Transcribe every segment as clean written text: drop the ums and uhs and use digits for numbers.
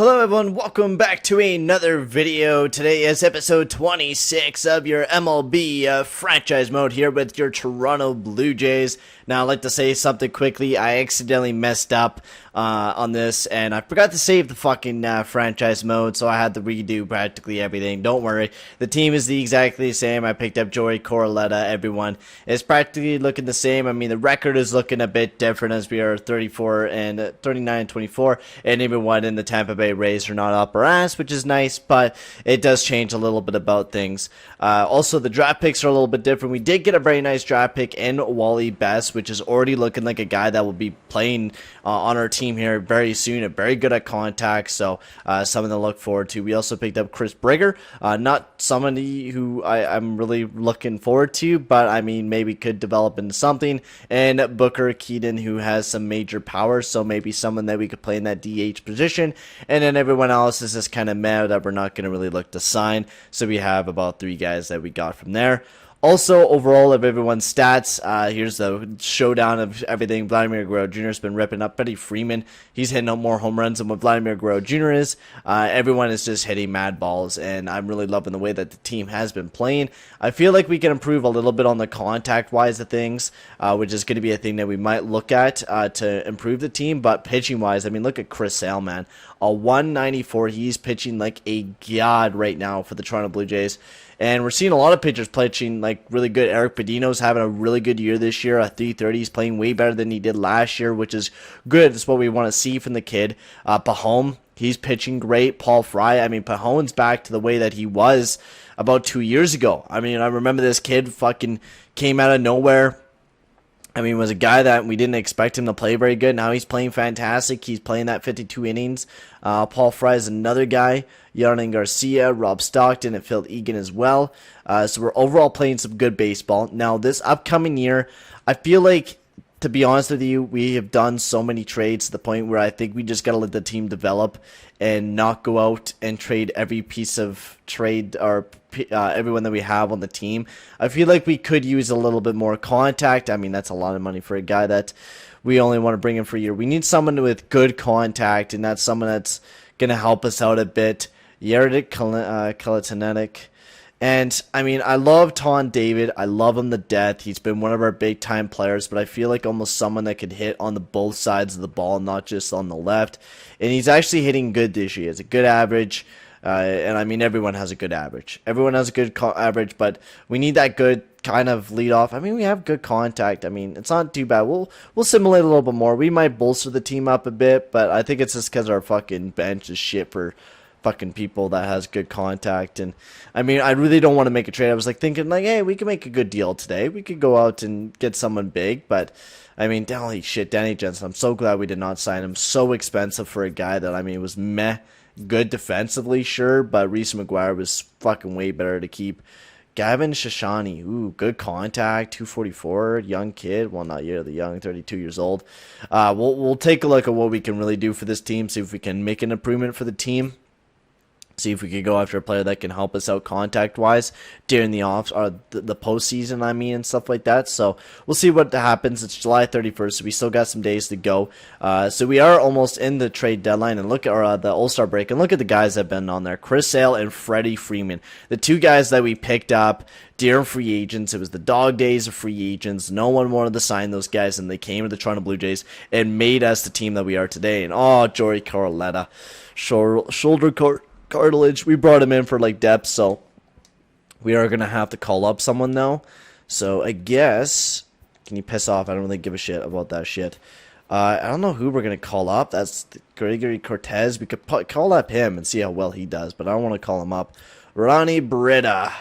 Hello everyone, welcome back to another video. Today is episode 26 of your MLB franchise mode here with your Toronto Blue Jays. Now I'd like to say something quickly. I accidentally messed up on this and I forgot to save the fucking franchise mode, so I had to redo practically everything. Don't worry, the team is exactly the same. I picked up Joey Corletta. Everyone is practically looking the same. I mean, the record is looking a bit different as we are 34 and 39 and 24, and everyone in the Tampa Bay Rays are not up our ass, which is nice, but it does change a little bit about things. Also, the draft picks are a little bit different. We did get a very nice draft pick in Wally Best, which is already looking like a guy that will be playing on our team here very soon, and very good at contact, so something to look forward to. We also picked up Chris Brigger, not somebody who I'm really looking forward to, but I mean maybe could develop into something, and Booker Keaton, who has some major power, so maybe someone that we could play in that DH position, and then everyone else is just kind of mad that we're not going to really look to sign, so we have about 3 guys that we got from there. Also, overall of everyone's stats, here's the showdown of everything. Vladimir Guerrero Jr. has been ripping up Freddie Freeman. He's hitting up more home runs than what Vladimir Guerrero Jr. is. Everyone is just hitting mad balls, and I'm really loving the way that the team has been playing. I feel like we can improve a little bit on the contact-wise of things, which is going to be a thing that we might look at to improve the team. But pitching-wise, I mean, look at Chris Sale, man. A 194, he's pitching like a god right now for the Toronto Blue Jays. And we're seeing a lot of pitchers pitching like really good. Eric Padino's having a really good year this year. A 330, he's playing way better than he did last year, which is good. It's what we want to see from the kid. Pahom, he's pitching great. Paul Fry, I mean, Pahom's back to the way that he was about 2 years ago. I mean, I remember this kid fucking came out of nowhere. I mean, was a guy that we didn't expect him to play very good. Now he's playing fantastic. He's playing that 52 innings. Paul Fry is another guy. Yarden Garcia, Rob Stockton, and Phil Egan as well. So we're overall playing some good baseball. Now, this upcoming year, I feel like, to be honest with you, we have done so many trades to the point where I think we just got to let the team develop and not go out and trade every piece of trade or everyone that we have on the team. I feel like we could use a little bit more contact. I mean, that's a lot of money for a guy that we only want to bring in for a year. We need someone with good contact, and that's someone that's going to help us out a bit. Yerdik Kalatanetic. And, I mean, I love Ton David. I love him to death. He's been one of our big-time players, but I feel like almost someone that could hit on the both sides of the ball, not just on the left. And he's actually hitting good this year. He has a good average. And, I mean, everyone has a good average. Everyone has a good average, but we need that good kind of lead off. I mean, we have good contact. I mean, it's not too bad. We'll simulate a little bit more. We might bolster the team up a bit, but I think it's just because our fucking bench is shit for fucking people that has good contact. And I mean, I really don't want to make a trade. I was like thinking like, hey, we can make a good deal today. We could go out and get someone big, but I mean, holy shit, Danny Jensen, I'm so glad we did not sign him. So expensive for a guy that, I mean, was meh, good defensively, sure, but Reese McGuire was fucking way better to keep. Gavin Shashani, ooh, good contact, 244, young kid. Well, not yet, the young, 32 years old. We'll take a look at what we can really do for this team, see if we can make an improvement for the team. See if we could go after a player that can help us out contact-wise during the the postseason, I mean, and stuff like that. So we'll see what happens. It's July 31st, so we still got some days to go. So we are almost in the trade deadline, and look at the All-Star break, and look at the guys that have been on there. Chris Sale and Freddie Freeman, the 2 guys that we picked up during free agents. It was the dog days of free agents. No one wanted to sign those guys, and they came to the Toronto Blue Jays and made us the team that we are today. And Joey Corletta, shoulder cartilage. We brought him in for like depth, so we are gonna have to call up someone now. So I guess, can you piss off? I don't really give a shit about that shit. I don't know who we're gonna call up. That's Gregory Cortez. We could call up him and see how well he does, but I don't want to call him up. Ronnie Britta,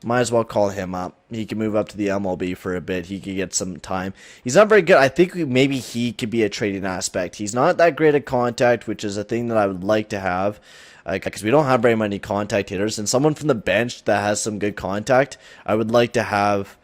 might as well call him up. He can move up to the MLB for a bit. He could get some time. He's not very good. I think maybe he could be a trading aspect. He's not that great at contact, which is a thing that I would like to have. Because we don't have very many contact hitters, and someone from the bench that has some good contact, I would like to have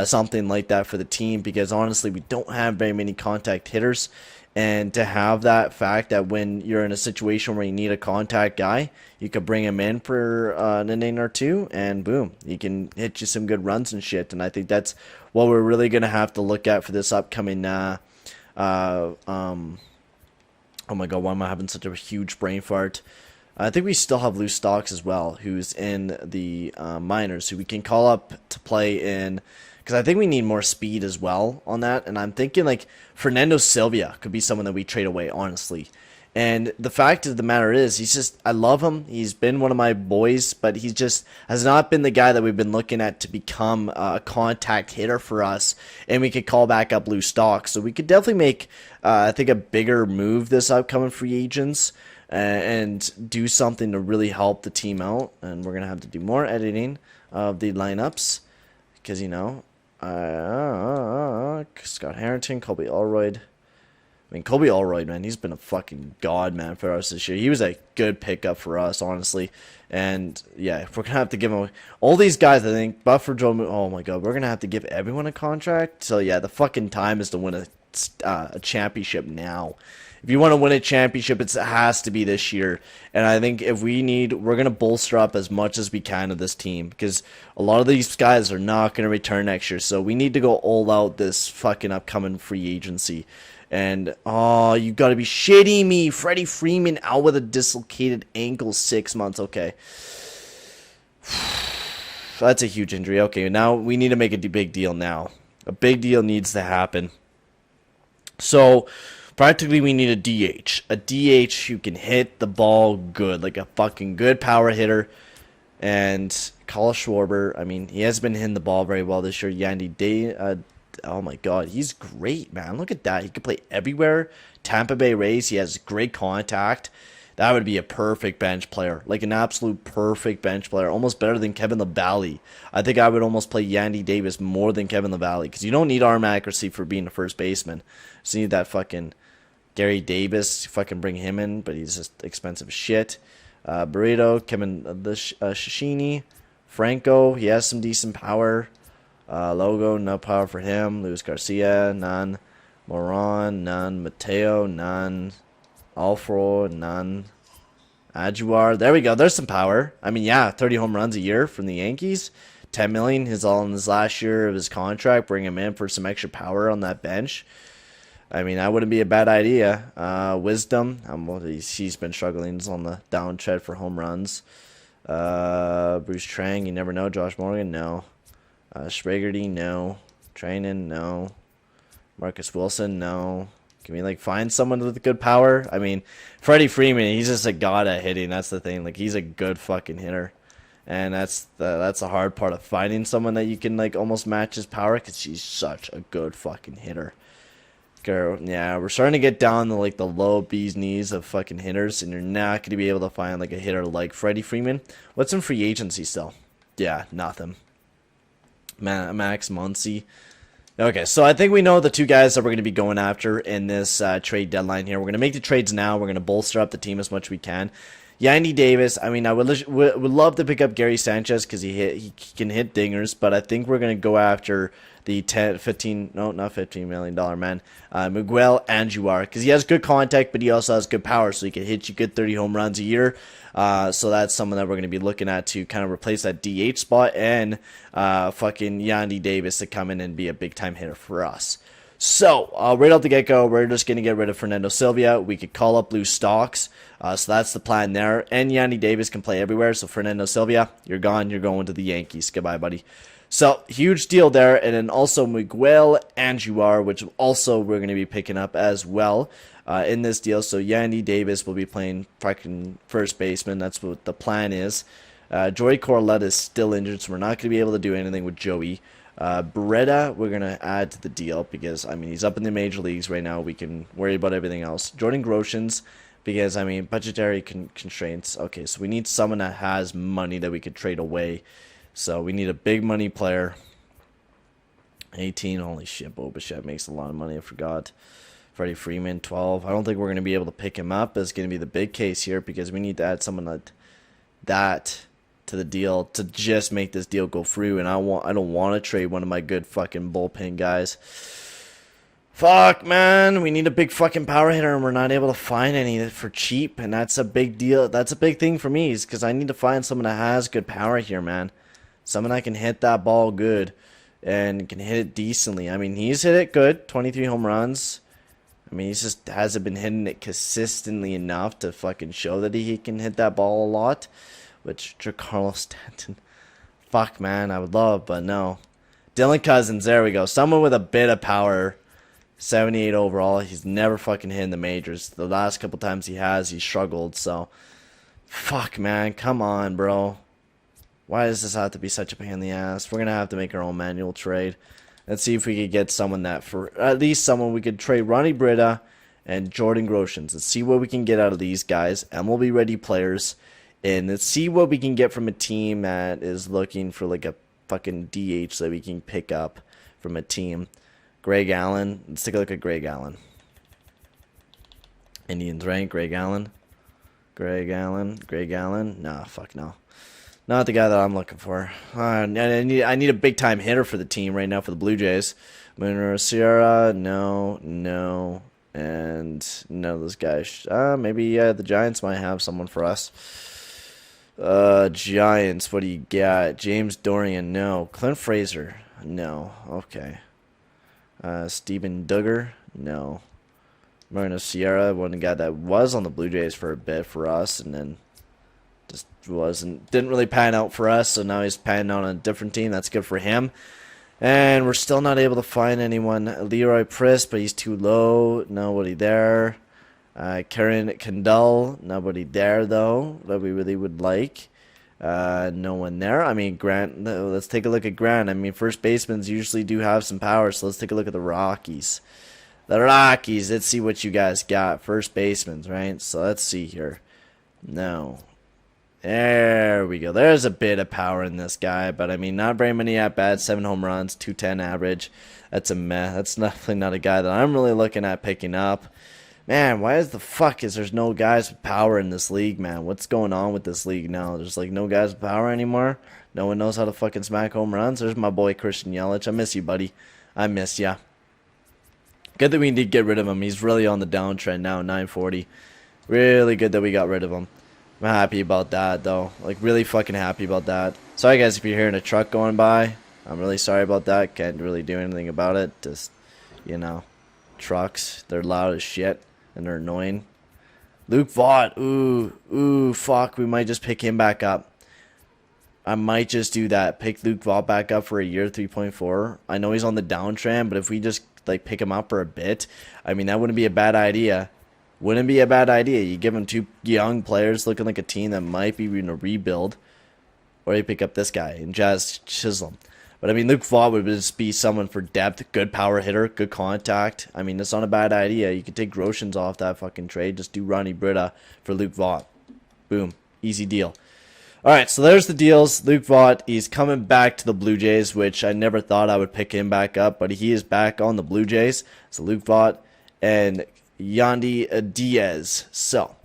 something like that for the team, because honestly, we don't have very many contact hitters, and to have that fact that when you're in a situation where you need a contact guy, you could bring him in for an inning or two, and boom, he can hit you some good runs and shit, and I think that's what we're really going to have to look at for this upcoming Oh my god, why am I having such a huge brain fart? I think we still have loose stocks as well, who's in the minors, who we can call up to play in, because I think we need more speed as well on that. And I'm thinking like Fernando Silva could be someone that we trade away, honestly. And the fact of the matter is, I love him. He's been one of my boys, but he just has not been the guy that we've been looking at to become a contact hitter for us. And we could call back up loose stocks. So we could definitely make, I think, a bigger move this upcoming free agents and do something to really help the team out. And we're going to have to do more editing of the lineups because, you know, Scott Harrington, Colby Allroyd. I mean, Colby Allroyd, man, he's been a fucking god, man, for us this year. He was a good pickup for us, honestly. And, yeah, if we're going to have to give him all these guys, I think, Buffer, Joe, oh, my God, we're going to have to give everyone a contract. So, yeah, the fucking time is to win a championship now. If you want to win a championship, it has to be this year. And I think if we're going to bolster up as much as we can of this team. Because a lot of these guys are not going to return next year. So we need to go all out this fucking upcoming free agency. And, oh, you got to be shitting me. Freddie Freeman out with a dislocated ankle, 6 months. Okay. That's a huge injury. Okay, now we need to make a big deal now. A big deal needs to happen. So, practically we need a DH. A DH who can hit the ball good. Like a fucking good power hitter. And Kyle Schwarber, I mean, he has been hitting the ball very well this year. Yandy Day, oh my god, he's great, man. Look at that. He can play everywhere. Tampa Bay Rays, he has great contact. That would be a perfect bench player. Like an absolute perfect bench player. Almost better than Kevin LaValle. I think I would almost play Yandy Davis more than Kevin LaValle. Because you don't need arm accuracy for being a first baseman. Just need that fucking Gary Davis. Fucking bring him in. But he's just expensive as shit. Burrito, Kevin Shishini. Franco, he has some decent power. Logo, no power for him. Luis Garcia, none. Moran, none. Mateo, none. Alfro, none. Aguilar, there we go. There's some power. I mean, yeah, 30 home runs a year from the Yankees. 10 million is all in his last year of his contract. Bring him in for some extra power on that bench. I mean, that wouldn't be a bad idea. Wisdom, he's been struggling. He's on the downtrend for home runs. Bruce Trang, you never know. Josh Morgan, no. Spragerty, no. Trainin, no. Marcus Wilson, no. Can we, like, find someone with good power? I mean, Freddie Freeman, he's just a god at hitting. That's the thing. Like, he's a good fucking hitter. And that's the hard part of finding someone that you can, like, almost match his power because he's such a good fucking hitter. Girl, yeah, we're starting to get down to, like, the low bee's knees of fucking hitters, and you're not going to be able to find, like, a hitter like Freddie Freeman. What's in free agency still? Yeah, nothing. Max Muncy. Okay, so I think we know the two guys that we're going to be going after in this trade deadline here. We're going to make the trades now. We're going to bolster up the team as much as we can. Yandy Davis, I mean, I would love to pick up Gary Sanchez because he can hit dingers, but I think we're going to go after the $15 million man, Miguel Andujar, because he has good contact, but he also has good power, so he can hit you good 30 home runs a year. So that's someone that we're going to be looking at to kind of replace that DH spot, and fucking Yandy Davis to come in and be a big-time hitter for us. So, right off the get-go, we're just going to get rid of Fernando Silva. We could call up loose stocks. So that's the plan there. And Yandy Davis can play everywhere. So Fernando Silva, you're gone. You're going to the Yankees. Goodbye, buddy. So, huge deal there. And then also Miguel Andujar, which also we're going to be picking up as well in this deal. So Yandy Davis will be playing fucking first baseman. That's what the plan is. Joey Corlett is still injured, so we're not going to be able to do anything with Joey. Beretta, we're going to add to the deal because, I mean, he's up in the major leagues right now. We can worry about everything else. Jordan Groshans, because, I mean, budgetary constraints. Okay, so we need someone that has money that we could trade away. So we need a big money player. 18, holy shit, Bo Bichette makes a lot of money, I forgot. Freddie Freeman, 12. I don't think we're going to be able to pick him up. It's going to be the big case here because we need to add someone like that to the deal to just make this deal go through, and I don't want to trade one of my good fucking bullpen guys. Fuck, man, we need a big fucking power hitter, and we're not able to find any for cheap, and that's a big deal. That's a big thing for me, is because I need to find someone that has good power here, man. Someone that can hit that ball good and can hit it decently. I mean, he's hit it good, 23 home runs. I mean, he just hasn't been hitting it consistently enough to fucking show that he can hit that ball a lot. Which, Giancarlo Stanton, fuck, man, I would love, but no. Dylan Cousins, there we go. Someone with a bit of power. 78 overall. He's never fucking hit in the majors. The last couple times he has, he struggled, so. Fuck, man, come on, bro. Why does this have to be such a pain in the ass? We're going to have to make our own manual trade. Let's see if we could get someone that, for at least someone we could trade Ronnie Britta and Jordan Groshans. Let's see what we can get out of these guys. MLB ready players. And let's see what we can get from a team that is looking for like a fucking DH that we can pick up from a team. Greg Allen. Let's take a look at Greg Allen. Indians, right? Greg Allen. Greg Allen. Greg Allen. Nah, fuck no. Not the guy that I'm looking for. I need a big-time hitter for the team right now for the Blue Jays. Munir Sierra, no, and none of those guys. Maybe the Giants might have someone for us. Giants, what do you got? James Dorian, no. Clint Frazier, no. Okay. Steven Duggar, no. Munir Sierra, one guy that was on the Blue Jays for a bit for us, and then just didn't really pan out for us, so now he's panning out on a different team. That's good for him. And we're still not able to find anyone. Leroy Priss, but he's too low. Nobody there. Karen Kendall, nobody there though that we really would like. No one there. I mean, Grant. Let's take a look at Grant. I mean, first basemen usually do have some power, so let's take a look at the Rockies. The Rockies. Let's see what you guys got. First basemen, right? So let's see here. No. There we go. There's a bit of power in this guy, but I mean, not very many at bats. 7 home runs, 210 average. That's a meh. That's definitely not a guy that I'm really looking at picking up. Man, why is the fuck is there's no guys with power in this league, man? What's going on with this league now? There's like no guys with power anymore. No one knows how to fucking smack home runs. There's my boy Christian Yelich. I miss you, buddy. I miss ya. Good that we did get rid of him. He's really on the downtrend now, 940. Really good that we got rid of him. I'm happy about that, though. Like, really fucking happy about that. Sorry, guys, if you're hearing a truck going by. I'm really sorry about that. Can't really do anything about it. Just, you know, trucks. They're loud as shit, and they're annoying. Luke Vaught. Ooh, fuck. We might just pick him back up. I might just do that. Pick Luke Vaught back up for a year, 3.4. I know he's on the downtrend, but if we just, like, pick him up for a bit, I mean, that wouldn't be a bad idea. Wouldn't be a bad idea. You give him 2 young players looking like a team that might be in a rebuild. Or you pick up this guy in Jazz Chisholm. But I mean, Luke Vaught would just be someone for depth. Good power hitter. Good contact. I mean, that's not a bad idea. You could take Groshans off that fucking trade. Just do Ronnie Britta for Luke Vaught. Boom. Easy deal. Alright, so there's the deals. Luke Vaught, he's coming back to the Blue Jays, which I never thought I would pick him back up. But he is back on the Blue Jays. So Luke Vaught and Yandy Diaz. So,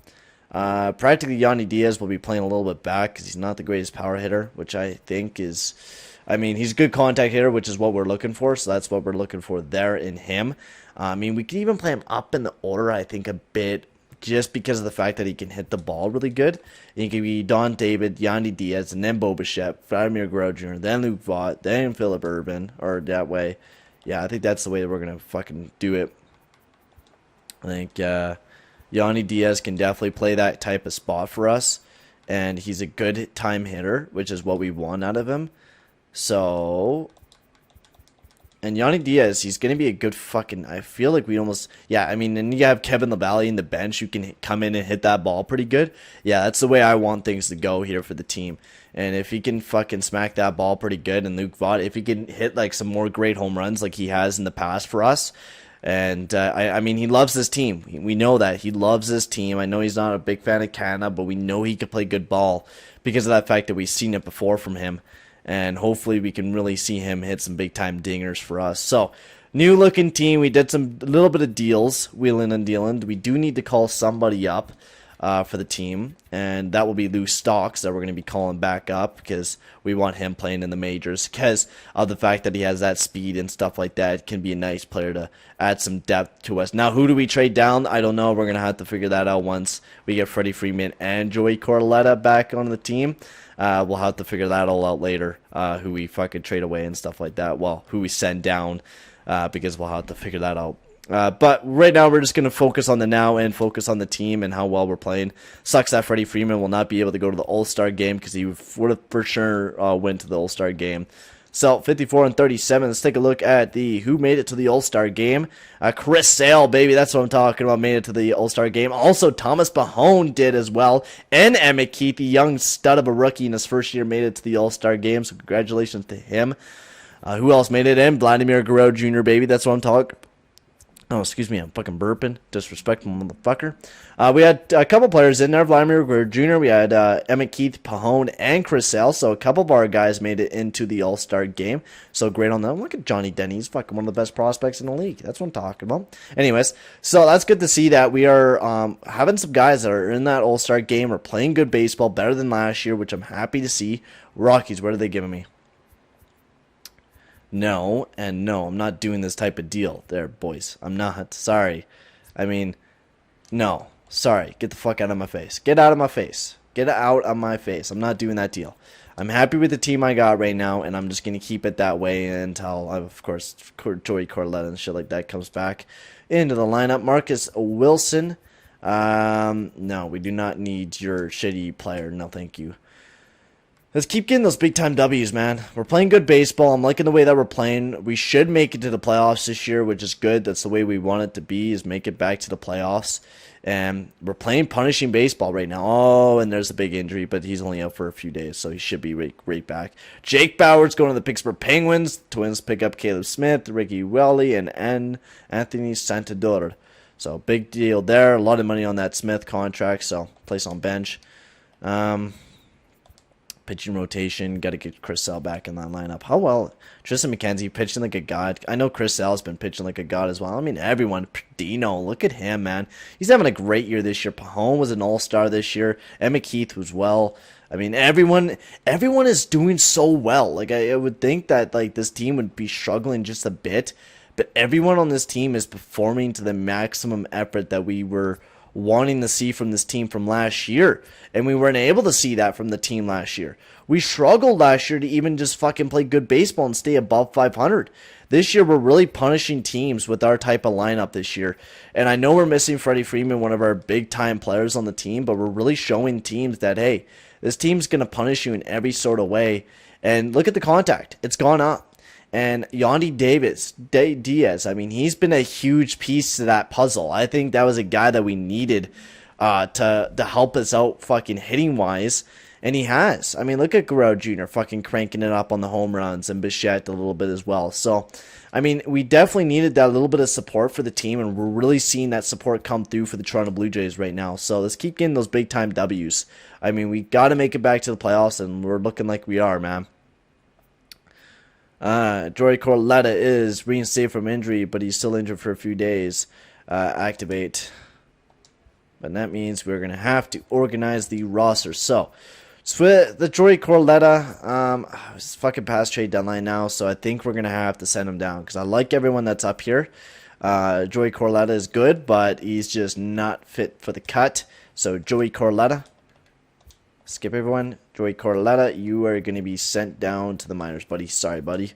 practically Yandy Diaz will be playing a little bit back because he's not the greatest power hitter, which I think is, I mean, he's a good contact hitter, which is what we're looking for. So that's what we're looking for there in him. I mean, we can even play him up in the order, I think, a bit, just because of the fact that he can hit the ball really good. He can be Don David, Yandy Diaz, and then Bo Bichette, Vladimir Guerrero Jr., then Luke Vaught, then Phillip Urban, or that way. Yeah, I think that's the way that we're going to fucking do it. I think Yandy Diaz can definitely play that type of spot for us. And he's a good time hitter, which is what we want out of him. So, and Yandy Diaz, he's going to be a good fucking, I feel like we almost, yeah, I mean, and you have Kevin LaValle in the bench who can come in and hit that ball pretty good. Yeah, that's the way I want things to go here for the team. And if he can fucking smack that ball pretty good, and Luke Vaught, if he can hit like some more great home runs like he has in the past for us, and I mean, he loves this team. We know that. He loves this team. I know he's not a big fan of Canada, but we know he can play good ball because of that fact that we've seen it before from him. And hopefully we can really see him hit some big-time dingers for us. So, new-looking team. We did a little bit of deals, wheeling and dealing. We do need to call somebody up for the team, and that will be Lou Stocks that we're going to be calling back up because we want him playing in the majors because of the fact that he has that speed and stuff like that. It can be a nice player to add some depth to us. Now, who do we trade down? I don't know. We're going to have to figure that out once we get Freddie Freeman and Joey Cortoletta back on the team. We'll have to figure that all out later, who we fucking trade away and stuff like that. Well, who we send down because we'll have to figure that out But right now, we're just going to focus on the now and focus on the team and how well we're playing. Sucks that Freddie Freeman will not be able to go to the All-Star game because he would have for sure went to the All-Star game. So 54 and 37. Let's take a look at who made it to the All-Star game. Chris Sale, baby, that's what I'm talking about. Made it to the All-Star game. Also, Thomas Pahone did as well, and Emmett Keith, the young stud of a rookie in his first year, made it to the All-Star game. So congratulations to him. Who else made it in? Vladimir Guerrero Jr., baby. That's what I'm talking. Oh, excuse me, I'm fucking burping. Disrespectful motherfucker. We had a couple players in there. Vladimir Guerrero Jr., we had Emmett Keith, Pahone, and Chris Sale. So a couple of our guys made it into the All-Star game. So great on them. Look at Johnny Denny. He's fucking one of the best prospects in the league. That's what I'm talking about. Anyways, so that's good to see that we are having some guys that are in that All-Star game are playing good baseball, better than last year, which I'm happy to see. Rockies, what are they giving me? No, and no, I'm not doing this type of deal there, boys. I'm not. Sorry. I mean, no. Sorry. Get the fuck out of my face. Get out of my face. Get out of my face. I'm not doing that deal. I'm happy with the team I got right now, and I'm just going to keep it that way until, of course, Joey Corletta and shit like that comes back into the lineup. Marcus Wilson. No, we do not need your shitty player. No, thank you. Let's keep getting those big-time W's, man. We're playing good baseball. I'm liking the way that we're playing. We should make it to the playoffs this year, which is good. That's the way we want it to be, is make it back to the playoffs. And we're playing punishing baseball right now. Oh, and there's a big injury, but he's only out for a few days, so he should be right back. Jake Bauer's going to the Pittsburgh Penguins. Twins pick up Caleb Smith, Ricky Welly, and Anthony Santador. So big deal there. A lot of money on that Smith contract, so place on bench. Pitching rotation, got to get Chris Sale back in that lineup. How well Tristan McKenzie pitching like a god. I know Chris Sale's been pitching like a god as well. I mean, everyone. Dino, look at him, man. He's having a great year this year. Pahone was an all-star this year. Emmett Keith was well. I mean, everyone is doing so well. Like, I would think that like this team would be struggling just a bit, but everyone on this team is performing to the maximum effort that we were wanting to see from this team from last year, and we weren't able to see that from the team last year. We struggled last year to even just fucking play good baseball and stay above 500. This year, we're really punishing teams with our type of lineup this year, and I know we're missing Freddie Freeman, one of our big-time players on the team, but we're really showing teams that, hey, this team's going to punish you in every sort of way, and look at the contact. It's gone up. And Yandy Diaz, I mean, he's been a huge piece to that puzzle. I think that was a guy that we needed to help us out fucking hitting-wise, and he has. I mean, look at Guerrero Jr. fucking cranking it up on the home runs, and Bichette a little bit as well. So, I mean, we definitely needed that little bit of support for the team, and we're really seeing that support come through for the Toronto Blue Jays right now. So let's keep getting those big-time W's. I mean, we got to make it back to the playoffs, and we're looking like we are, man. Joey Corletta is reinstated from injury, but he's still injured for a few days. Activate. But that means we're going to have to organize the roster. So the Joey Corletta, it's fucking past trade deadline now, so I think we're going to have to send him down because I like everyone that's up here. Joey Corletta is good, but he's just not fit for the cut. So Joey Corletta. Skip everyone. Joey Corletta, you are going to be sent down to the minors, buddy. Sorry, buddy.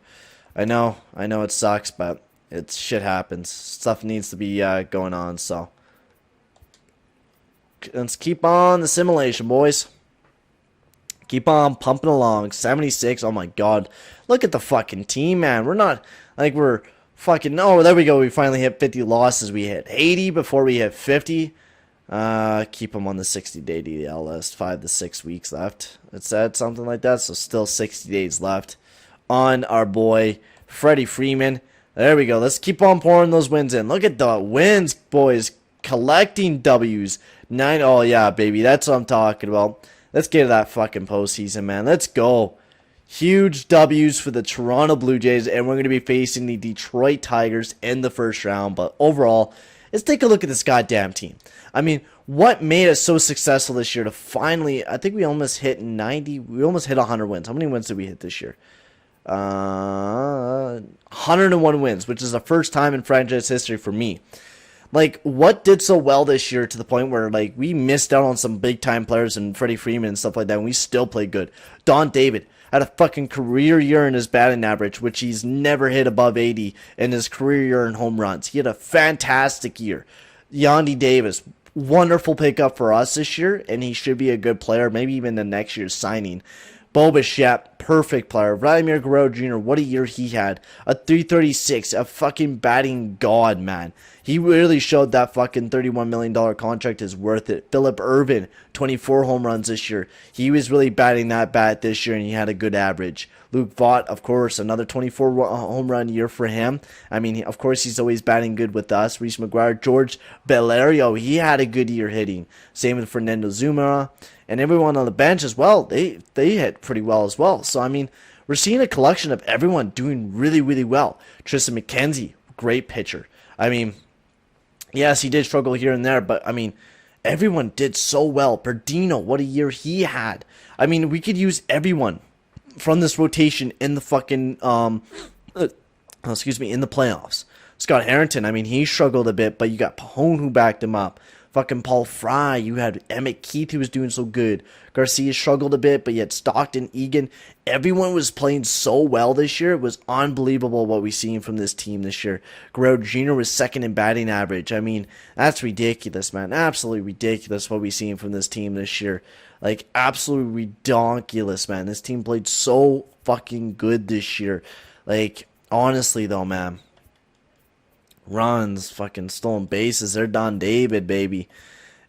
I know it sucks, but shit happens. Stuff needs to be going on, so let's keep on the simulation, boys. Keep on pumping along. 76. Oh my god. Look at the fucking team, man. We're not like we're fucking. Oh, there we go. We finally hit 50 losses. We hit 80 before we hit 50. Keep them on the 60-day DL list. 5 to 6 weeks left. It said something like that. So still 60 days left on our boy Freddie Freeman. There we go. Let's keep on pouring those wins in. Look at the wins, boys. Collecting W's. 9. Oh yeah, baby. That's what I'm talking about. Let's get to that fucking postseason, man. Let's go. Huge W's for the Toronto Blue Jays, and we're going to be facing the Detroit Tigers in the first round. But overall, let's take a look at this goddamn team. I mean, what made us so successful this year to finally, I think we almost hit 90, we almost hit 100 wins. How many wins did we hit this year? 101 wins, which is the first time in franchise history for me. Like, what did so well this year to the point where, like, we missed out on some big-time players and Freddie Freeman and stuff like that, and we still played good? Don David had a fucking career year in his batting average, which he's never hit above 80 in his career year in home runs. He had a fantastic year. Yandy Davis, wonderful pickup for us this year, and he should be a good player, maybe even the next year's signing. Bo Bichette, perfect player. Vladimir Guerrero Jr., what a year he had. A 336, a fucking batting god, man. He really showed that fucking $31 million contract is worth it. Phillip Ervin, 24 home runs this year. He was really batting that bat this year, and he had a good average. Luke Vaught, of course, another 24 home run year for him. I mean, of course, he's always batting good with us. Reese McGuire, George Bellerio, he had a good year hitting. Same with Fernando Zuma. And everyone on the bench as well, they hit pretty well as well. So, I mean, we're seeing a collection of everyone doing really, really well. Tristan McKenzie, great pitcher. I mean, yes, he did struggle here and there, but, I mean, everyone did so well. Berdino, what a year he had. I mean, we could use everyone from this rotation in the fucking, in the playoffs. Scott Harrington, I mean, he struggled a bit, but you got Pahone who backed him up. Fucking Paul Fry, you had Emmett Keith who was doing so good. Garcia struggled a bit, but you had Stockton, Egan. Everyone was playing so well this year. It was unbelievable what we seen from this team this year. Guerrero Jr. was second in batting average. I mean, that's ridiculous, man. Absolutely ridiculous what we seen from this team this year. Like, absolutely ridiculous, man. This team played so fucking good this year. Like, honestly, though, man. Runs, fucking stolen bases. They're Don David, baby.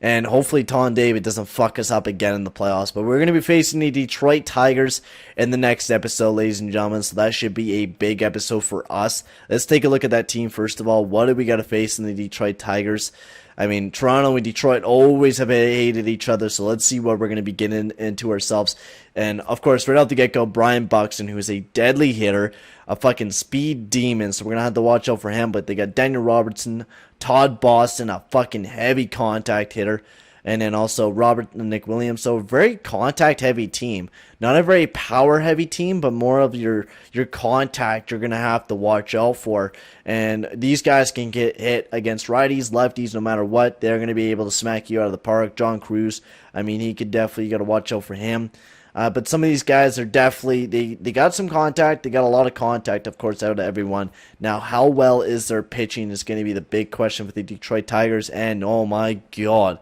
And hopefully Tom David doesn't fuck us up again in the playoffs. But we're going to be facing the Detroit Tigers in the next episode, ladies and gentlemen. So that should be a big episode for us. Let's take a look at that team first of all. What do we got to face in the Detroit Tigers? I mean, Toronto and Detroit always have hated each other, so let's see what we're going to be getting into ourselves. And, of course, right out the get-go, Brian Buxton, who is a deadly hitter, a fucking speed demon, so we're going to have to watch out for him. But they got Daniel Robertson, Todd Boston, a fucking heavy contact hitter, and then also Robert and Nick Williams. So a very contact-heavy team. Not a very power-heavy team, but more of your contact you're going to have to watch out for. And these guys can get hit against righties, lefties, no matter what. They're going to be able to smack you out of the park. John Cruz, I mean, he could definitely, you got to watch out for him. But some of these guys are definitely, they got some contact. They got a lot of contact, of course, out of everyone. Now, how well is their pitching is going to be the big question for the Detroit Tigers. And, oh my God,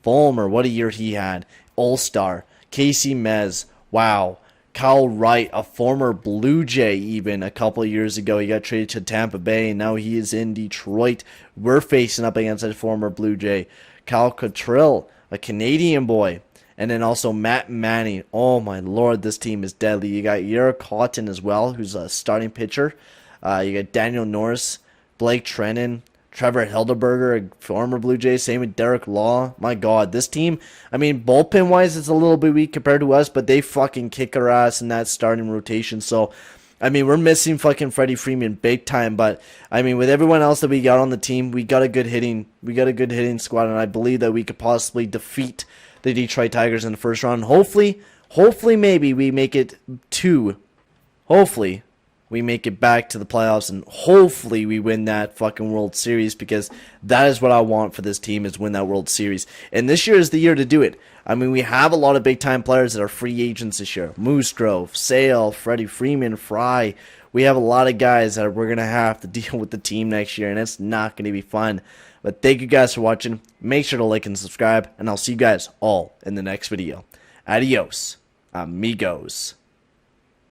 Fulmer, what a year he had. All-Star, Casey Mez, wow. Kyle Wright, a former Blue Jay even a couple of years ago. He got traded to Tampa Bay, and now he is in Detroit. We're facing up against a former Blue Jay. Kyle Cottrell, a Canadian boy. And then also Matt Manning. Oh, my Lord, this team is deadly. You got Yerrick Houghton as well, who's a starting pitcher. You got Daniel Norris, Blake Treinen, Trevor Hildeberger, a former Blue Jay. Same with Derek Law. My God, this team, I mean, bullpen-wise, it's a little bit weak compared to us, but they fucking kick our ass in that starting rotation. So, I mean, we're missing fucking Freddie Freeman big time, but I mean, with everyone else that we got on the team, we got a good hitting squad, and I believe that we could possibly defeat the Detroit Tigers in the first round. Hopefully, maybe we make it back to the playoffs, and hopefully we win that fucking World Series, because that is what I want for this team, is win that World Series. And this year is the year to do it. I mean, we have a lot of big-time players that are free agents this year. Musgrove, Sale, Freddie Freeman, Fry. We have a lot of guys that we're going to have to deal with the team next year, and it's not going to be fun. But thank you guys for watching. Make sure to like and subscribe, and I'll see you guys all in the next video. Adios, amigos.